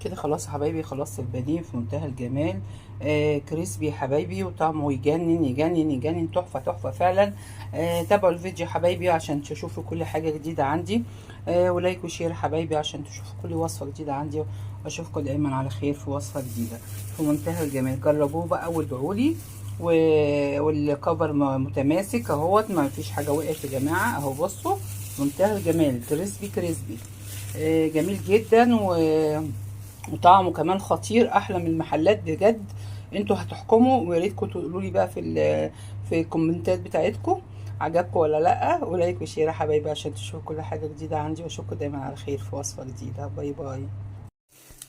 كده خلاص يا حبايبي، خلصت البانيه في منتهى الجمال. كريسبي يا حبايبي، وطعمه يجنن يجنن يجنن، تحفة تحفة فعلا. تابعوا الفيديو يا حبايبي عشان تشوفوا كل حاجة جديدة عندي. ولايك وشير يا حبايبي عشان تشوفوا كل وصفة جديدة عندي. واشوفكم دايما على خير في وصفة جديدة في منتهى الجمال. جربوه بقى وادعولي. والكفر متماسك اهوت، ما فيش حاجة وقعت يا جماعة اهو. بصوا منتهى الجمال، كريسبي كريسبي. جميل جدا وطعمه كمان خطير، احلى من المحلات بجد. انتوا هتحكموا، ويا ريتكم تقولوا لي بقى في الكومنتات بتاعتكم عجبكم ولا لا. ولايك وشير يا حبايبي عشان تشوفوا كل حاجه جديده عندي. واشوفكم دايما على خير في وصفه جديده. باي باي.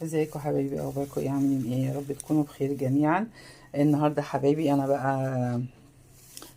ازيكم حبايبي، اخباركم ايه، عاملين ايه؟ يا رب تكونوا بخير جميعا. النهارده حبايبي انا بقى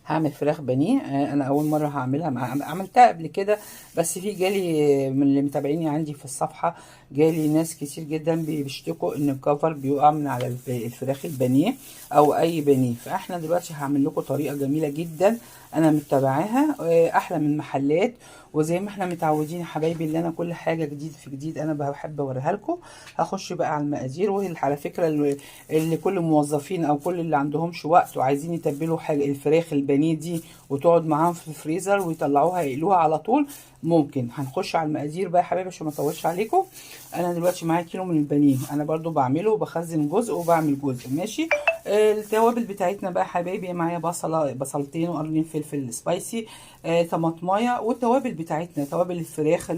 هعمل فراخ بانيه. انا اول مره هعملها، عملتها قبل كده بس في جالي من اللي متابعيني عندي في الصفحه، جالي ناس كتير جدا بيشتكوا ان الكفر بيقع من على الفراخ البانيه او اي بانيه. فاحنا دلوقتي هعمل لكم طريقه جميله جدا انا متبعاها، احلى من المحلات. وزي ما احنا متعودين يا حبايبي، اللي انا كل حاجه جديد في جديد انا بحب اوريها لكم. هخش بقى على المقادير. وعلى فكره اللي كل الموظفين او كل اللي عندهمش وقت وعايزين يتبلوا حاجه الفراخ البانيه دي وتقعد معاهم في الفريزر ويطلعوها يقلوها على طول، ممكن. هنخش على المقادير بقى يا حبايبي عشان ما اطولش عليكم. انا دلوقتي معايا كيلو من البانيه، انا برضو بعمله وبخزن جزء وبعمل جزء، ماشي. التوابل بتاعتنا بقى يا حبايبي، معايا بصلتين وقرنين فلفل سبايسي، طماطمايه. والتوابل بتاعتنا توابل الفراخ،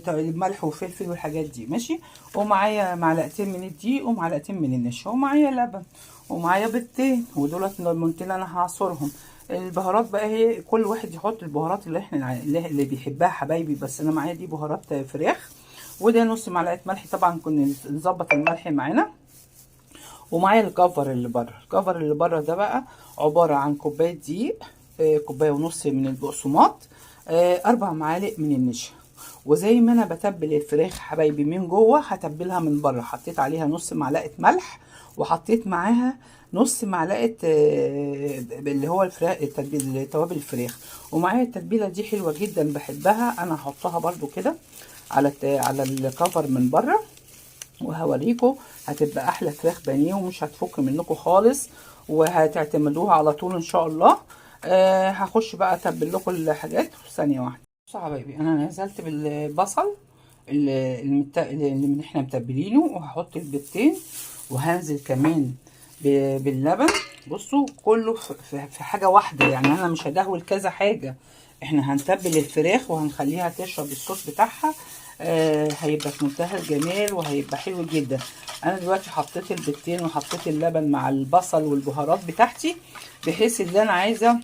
الملح وفلفل والحاجات دي، ماشي. ومعايا معلقتين من الدقيق ومعلقتين من النشا، ومعايا لبن، ومعايا بيضتين، ودولت المنتين انا هعصرهم. البهارات بقى هي كل واحد يحط البهارات اللي احنا اللي بيحبها حبايبي، بس انا معايا دي بهارات فراخ. وده نص معلقه ملح، طبعا كنا نظبط الملح معانا. ومعايا الكفر اللي بره. الكفر اللي بره ده بقى عباره عن كوبايه دقيق، كوبايه ونص من البقسماط، 4 معالق من النشا. وزي ما انا بتبل الفراخ حبايبي من جوه، هتبلها من بره. حطيت عليها نص معلقه ملح، وحطيت معاها نص معلقه اللي هو الفراخ، توابل الفراخ. ومعايا التتبيله دي حلوه جدا بحبها، انا هحطها برده كده على الكفر من بره. وهوريكم هتبقى احلى فراخ بانيه ومش هتفك منكم خالص، وهتعتمدوها على طول ان شاء الله. هخش بقى اتبل لكم الحاجات في ثانيه واحده. بصوا يا حبايبي، انا نزلت بالبصل اللي احنا متبلينه، وهحط البيضتين، وهنزل كمان باللبن. بصوا كله في حاجه واحده، يعني انا مش هدهول كذا حاجه. احنا هنتبل الفراخ وهنخليها تشرب الصوص بتاعها. هيبقى في منتهى الجمال وهيبقى حلو جدا. انا دلوقتي حطيت البيضتين وحطيت اللبن مع البصل والبهارات بتاعتي، بحيث اللي انا عايزه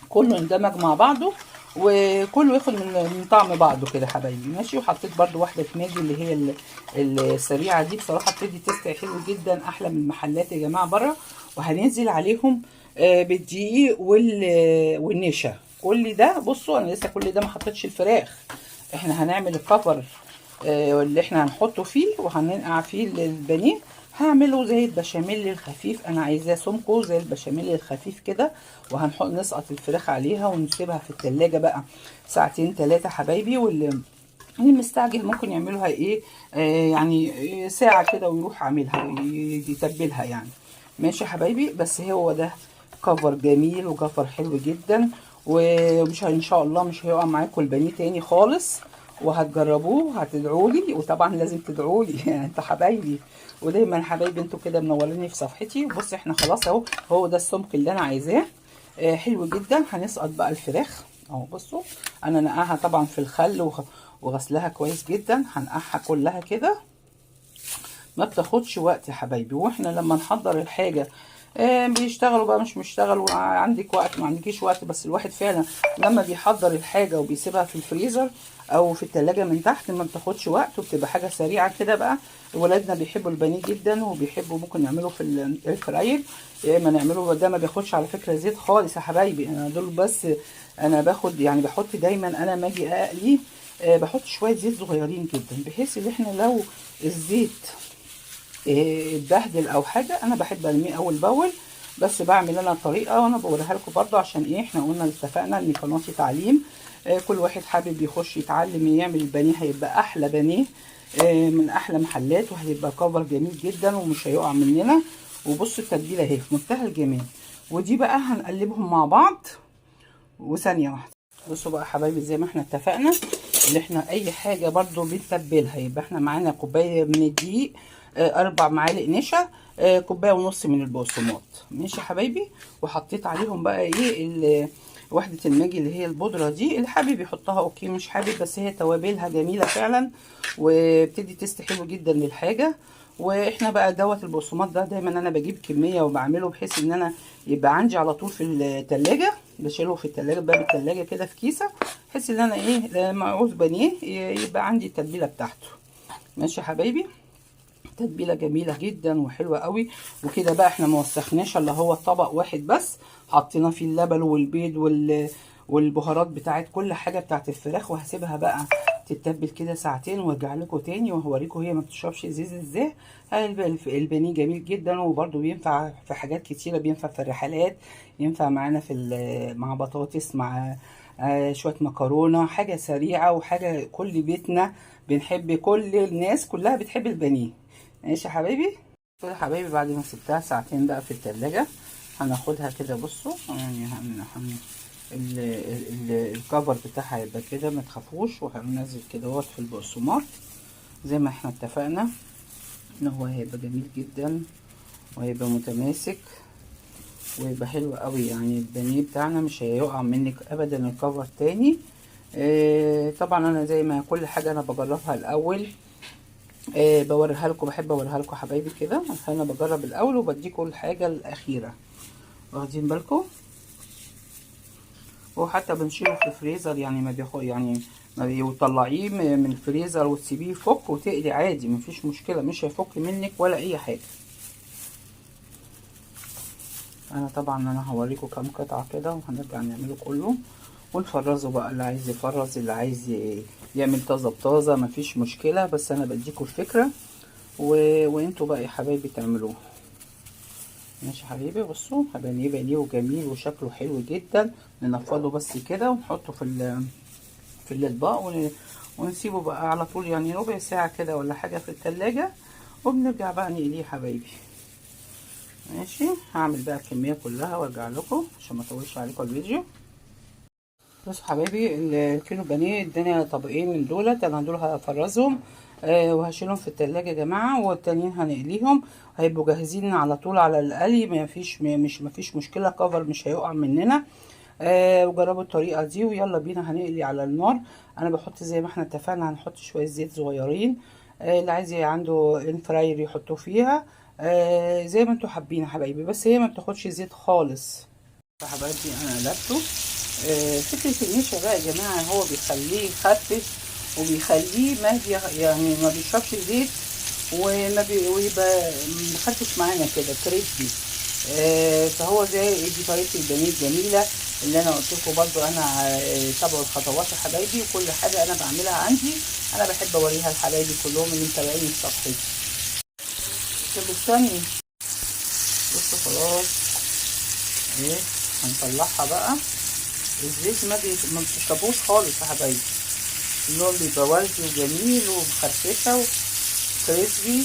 كله يندمج مع بعضه وكله ياخد من طعم بعضه كده حبايبي، ماشي. وحطيت برده واحده ماجي اللي هي السريعه دي، بصراحه بتدي تيست حلو جدا، احلى من المحلات يا جماعه بره. وهننزل عليهم بالدقيق والنشا. كل ده بصوا انا لسه كل ده ما حطيتش الفراخ. احنا هنعمل الكفر اللي احنا هنحطه فيه وهننقع فيه البانيه. هعمله زي البشاميل الخفيف، انا عايزاه سمكه زي البشاميل الخفيف كده. وهنحط نسقط الفراخ عليها ونسيبها في التلاجة بقى ساعتين 3 حبايبي. واللي مستعجل ممكن يعملوها ايه، يعني ساعة كده ويروح عاملها يتبلها يعني، ماشي يا حبايبي. بس هو ده كفر جميل وكفر حلو جدا، ومش ان شاء الله مش هيقع معاكم البانيه تاني خالص. وهتجربوه هتدعولي، وطبعا لازم تدعولي يعني انتوا حبايبي. ودايما حبايبي انتوا كده منوريني في صفحتي. بص احنا خلاص اهو، هو ده السمك اللي انا عايزاه. حلو جدا. هنسقط بقى الفراخ اهو. بصوا انا نقعها طبعا في الخل وغسلها كويس جدا. هنقعها كلها كده، ما بتاخدش وقت يا حبايبي. واحنا لما نحضر الحاجه بيشتغلوا بقى مش بيشتغلوا، عندك وقت ما عندكيش وقت، بس الواحد فعلا لما بيحضر الحاجه وبيسيبها في الفريزر او في التلاجة من تحت ما بتاخدش وقت، وبتبقى حاجه سريعه كده بقى. ولادنا بيحبوا البانيه جدا، وبيحبوا ممكن يعملوا في الفراير، يا اما نعمله ده. ما بياخدش على فكره زيت خالص يا حبايبي، انا دول بس. انا باخد يعني بحط دايما انا ما اجي اقلي بحط شويه زيت صغيرين جدا، بحيث ان احنا لو الزيت اتبهدل او حاجه انا بحب ارميه اول باول. بس بعمل انا طريقه وانا بوريها لكم برضو، عشان ايه احنا قلنا اتفقنا ان قناتي تعليم. كل واحد حابب يخش يتعلم يعمل البانيه هيبقى احلى بانيه من احلى محلات، وهيبقى كفر جميل جدا ومش هيقع مننا. وبصوا التتبيله اهي في منتهى الجمال. ودي بقى هنقلبهم مع بعض وثانيه واحده. بصوا بقى حبايبي، زي ما احنا اتفقنا ان احنا اي حاجه برضو بنتبلها، يبقى احنا معانا كوبايه من الدقيق، 4 معالق نشا، كوبايه ونص من البقسماط. ماشي يا حبايبي. وحطيت عليهم بقى ايه وحده الماجي اللي هي البودره دي، اللي حابب يحطها اوكي، مش حابب، بس هي توابلها جميله فعلا وبتدي تيست حلو جدا للحاجه. واحنا بقى دوت البقسماط ده دايما انا بجيب كميه وبعمله بحيث ان انا يبقى عندي على طول في التلاجة. بشيله في التلاجة، باب التلاجة كده في كيسه، بحيث ان انا ايه لما اعوز بانيه يبقى عندي التتبيله بتاعته. ماشي يا حبايبي. تتبيله جميله جدا وحلوه قوي. وكده بقى احنا ما وسخناش الا هو طبق واحد بس، حطينا فيه اللبن والبيض والبهارات بتاعت كل حاجه بتاعت الفراخ. وهسيبها بقى تتبل كده ساعتين وارجع لكم تاني وهوريكم هي ما بتشربش زيت ازاي. البانيه جميل جدا، وبرده بينفع في حاجات كتيره، بينفع في الرحلات، ينفع معانا في مع بطاطس، مع شويه مكرونه، حاجه سريعه وحاجه كل بيتنا بنحب، كل الناس كلها بتحب البانيه. ماشي يا حبايبي. كده يا حبايبي بعد ما سبتها ساعتين بقى في التلاجة هناخدها كده. بصوا يعني الكفر بتاعها هيبقى كده، ما تخافوش. وهننزل كده في البقسماط زي ما احنا اتفقنا ان هو هيبقى جميل جدا وهيبقى متماسك ويبقى حلو قوي. يعني البانيه بتاعنا مش هيقع منك ابدا الكفر تاني. طبعا انا زي ما كل حاجه انا بجربها الاول، بوريها لكم، بحب اوريها لكم حبايبي كده. انا بجرب الاول وبديكم الحاجه الاخيره، واخدين بالكم. وحتى بنشيله في الفريزر، يعني ما بياخد، يعني ما بيطلعيه من الفريزر وتسيبيه يفك وتقلي عادي، مفيش مشكله، مش هيفك منك ولا اي حاجه. انا طبعا انا هوريكم كام قطعه كده وهنرجع نعمله كله ونفرزه بقى. اللي عايز يفرز، اللي عايز يعمل طازه بطازه، مفيش مشكله، بس انا بديكم الفكره وانتوا بقى يا حبايبي تعملوه. ماشي يا حبيبي. بصوا بانيه وجميل وشكله حلو جدا. ننفضه بس كده ونحطه في الاطباق ونسيبه بقى على طول، يعني ربع ساعه كده ولا حاجه في التلاجة، وبنرجع بقى نقليه يا حبايبي. ماشي. هعمل بقى الكميه كلها وارجع لكم عشان ما اطولش عليكم الفيديو. بصوا حبايبي، الكيلو بانيه اداني طبقين من دولت. انا دول هفرزهم وهشيلهم في التلاجة يا جماعه، والتانيين هنقليهم، هيبقوا جاهزين على طول على القلي. مفيش مشكله، كفر مش هيقع مننا. وجربوا الطريقه دي ويلا بينا هنقلي على النار. انا بحط زي ما احنا اتفقنا، هنحط شويه زيت صغيرين، اللي عايز عنده الفراير يحطوه فيها، زي ما انتوا حابين يا حبايبي، بس هي ما بتاخدش زيت خالص. يا حبايبي انا قلبته. فكرة النشا بقى يا جماعة هو بيخليه يخفف وبيخليه يعني ما بيشربش زيت ويبقى مخفف معانا كده كريسبي. فهو زي دي طريقة البانيه الجميلة اللي انا قلت لكم. برضو انا تابعوا الخطوات يا حبايبي، وكل حاجة انا بعملها عندي انا بحب اوريها لحبايبي كلهم اللي متابعيني في صفحتي. طب استني، بصوا خلاص اهي هنطلعها بقى. الزيت ما بتشربوش خالص يا حبايبي، اللون بيبقى وردي وجميل ومخرفشه وكريسبي.